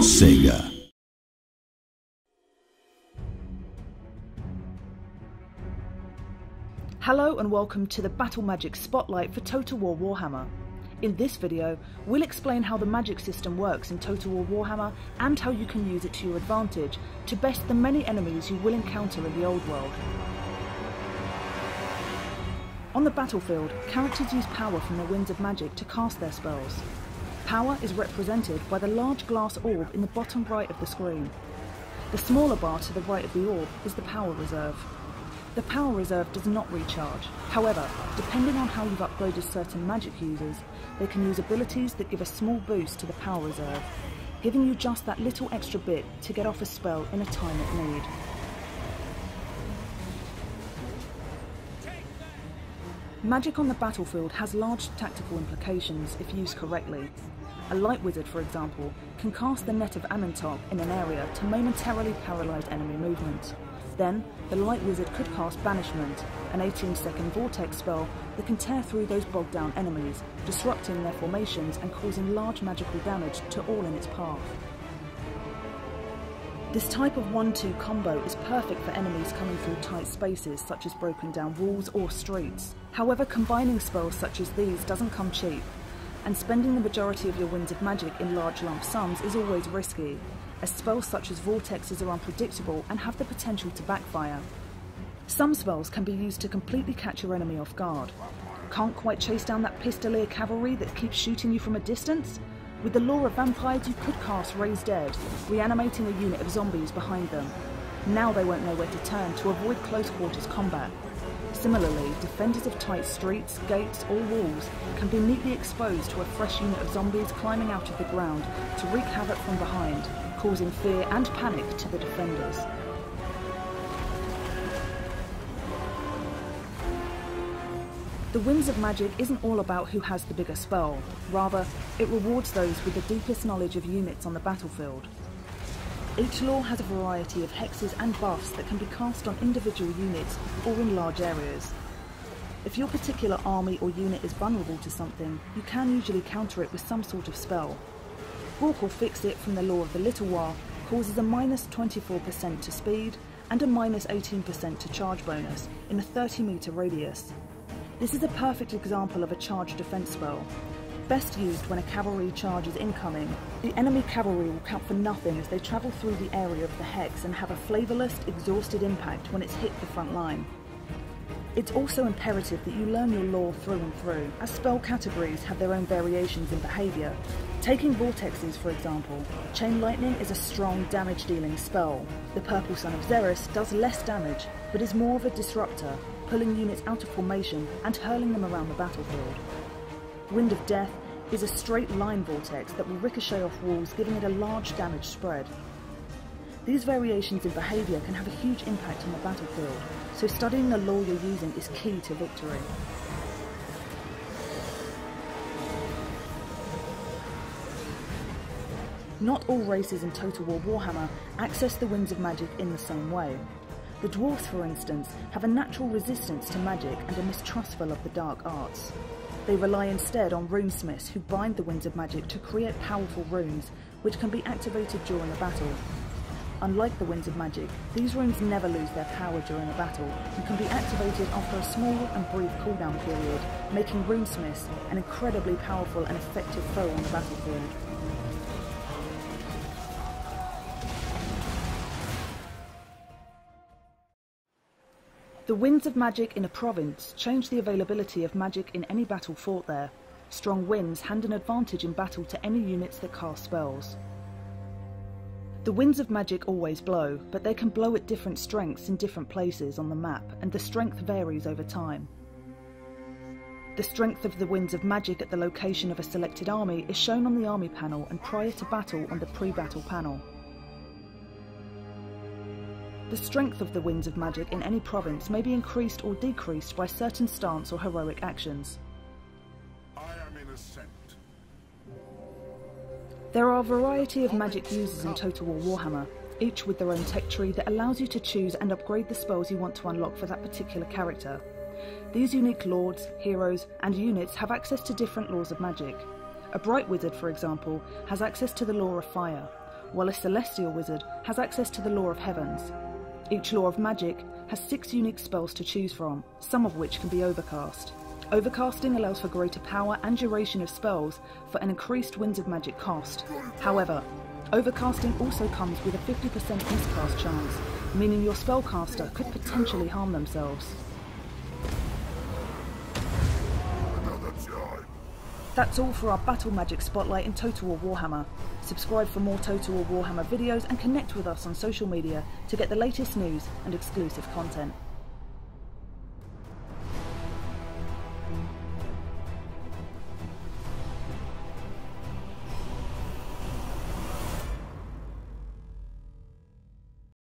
Sega. Hello and welcome to the Battle Magic Spotlight for Total War Warhammer. In this video, we'll explain how the magic system works in Total War Warhammer and how you can use it to your advantage to best the many enemies you will encounter in the old world. On the battlefield, characters use power from the winds of magic to cast their spells. Power is represented by the large glass orb in the bottom right of the screen. The smaller bar to the right of the orb is the power reserve. The power reserve does not recharge. However, depending on how you've upgraded certain magic users, they can use abilities that give a small boost to the power reserve, giving you just that little extra bit to get off a spell in a time of need. Magic on the battlefield has large tactical implications if used correctly. A light wizard, for example, can cast the Net of Amentok in an area to momentarily paralyse enemy movement. Then, the light wizard could cast Banishment, an 18-second vortex spell that can tear through those bogged down enemies, disrupting their formations and causing large magical damage to all in its path. This type of 1-2 combo is perfect for enemies coming through tight spaces such as broken down walls or streets. However, combining spells such as these doesn't come cheap, and spending the majority of your winds of magic in large lump sums is always risky, as spells such as vortexes are unpredictable and have the potential to backfire. Some spells can be used to completely catch your enemy off guard. Can't quite chase down that pistolier cavalry that keeps shooting you from a distance? With the Law of Vampires, you could cast Raise Dead, reanimating a unit of zombies behind them. Now they won't know where to turn to avoid close quarters combat. Similarly, defenders of tight streets, gates or walls can be neatly exposed to a fresh unit of zombies climbing out of the ground to wreak havoc from behind, causing fear and panic to the defenders. The Winds of Magic isn't all about who has the bigger spell, rather, it rewards those with the deepest knowledge of units on the battlefield. Each law has a variety of hexes and buffs that can be cast on individual units or in large areas. If your particular army or unit is vulnerable to something, you can usually counter it with some sort of spell. Walk or Fix It from the Law of the Little War causes a minus 24% to speed and a minus 18% to charge bonus in a 30-meter radius. This is a perfect example of a charge defense spell. Best used when a cavalry charge is incoming. The enemy cavalry will count for nothing as they travel through the area of the hex and have a flavourless, exhausted impact when it's hit the front line. It's also imperative that you learn your lore through and through, as spell categories have their own variations in behaviour. Taking vortexes, for example, Chain Lightning is a strong damage-dealing spell. The Purple Sun of Xeris does less damage, but is more of a disruptor, pulling units out of formation and hurling them around the battlefield. Wind of Death is a straight line vortex that will ricochet off walls, giving it a large damage spread. These variations in behaviour can have a huge impact on the battlefield, so studying the lore you're using is key to victory. Not all races in Total War Warhammer access the Winds of Magic in the same way. The Dwarves, for instance, have a natural resistance to magic and are mistrustful of the dark arts. They rely instead on runesmiths who bind the Winds of Magic to create powerful runes, which can be activated during a battle. Unlike the Winds of Magic, these runes never lose their power during a battle and can be activated after a small and brief cooldown period, making runesmiths an incredibly powerful and effective foe on the battlefield. The Winds of Magic in a province change the availability of magic in any battle fought there. Strong winds hand an advantage in battle to any units that cast spells. The Winds of Magic always blow, but they can blow at different strengths in different places on the map, and the strength varies over time. The strength of the Winds of Magic at the location of a selected army is shown on the army panel and prior to battle on the pre-battle panel. The strength of the Winds of Magic in any province may be increased or decreased by certain stance or heroic actions. I am in ascent. There are a variety of magic users in Total War Warhammer, each with their own tech tree that allows you to choose and upgrade the spells you want to unlock for that particular character. These unique lords, heroes, and units have access to different laws of magic. A Bright Wizard, for example, has access to the Law of Fire, while a celestial wizard has access to the Law of Heavens. Each Law of Magic has 6 unique spells to choose from, some of which can be overcast. Overcasting allows for greater power and duration of spells for an increased Winds of Magic cost. However, overcasting also comes with a 50% miscast chance, meaning your spellcaster could potentially harm themselves. That's all for our Battle Magic Spotlight in Total War Warhammer. Subscribe for more Total War Warhammer videos and connect with us on social media to get the latest news and exclusive content.